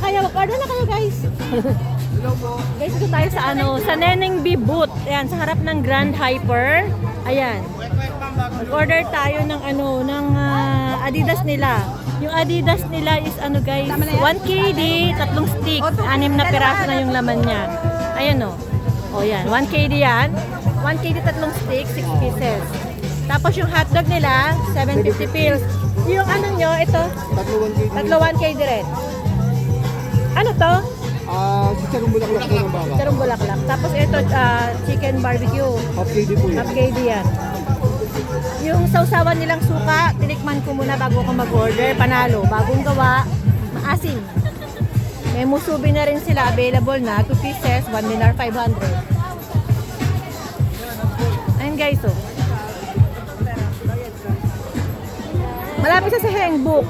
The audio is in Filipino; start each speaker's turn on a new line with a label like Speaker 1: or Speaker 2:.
Speaker 1: kayo. Mag-order na kayo, guys. Guys, ito tayo sa sa Neneng B booth. Ayan, sa harap ng Grand Hyper. Ayan. Mag-order tayo ng ng Adidas nila. Yung Adidas nila is guys, 1 KD, 3 stick, 6 na piraso na yung laman niya. Ayan o. Yan, 1 KD yan. 1 KD 3 stick, 6 pieces. Tapos yung hotdog nila, 750 pills. Yung nyo, ito, tatlo 1 KD rin. Ano to?
Speaker 2: Chicharong bulaklak po ng baka.
Speaker 1: Chicharong bulaklak. Tapos ito, chicken barbecue.
Speaker 2: Half KD po yan.
Speaker 1: Half KD yan. Yung sausawan nilang suka, tinikman ko muna bago ko mag-order. Panalo, bagong gawa, maasim. May musubi na rin sila, available na, 2 pieces, 1 dinar 500. Ayun guys, Malapit sa Hengbuk.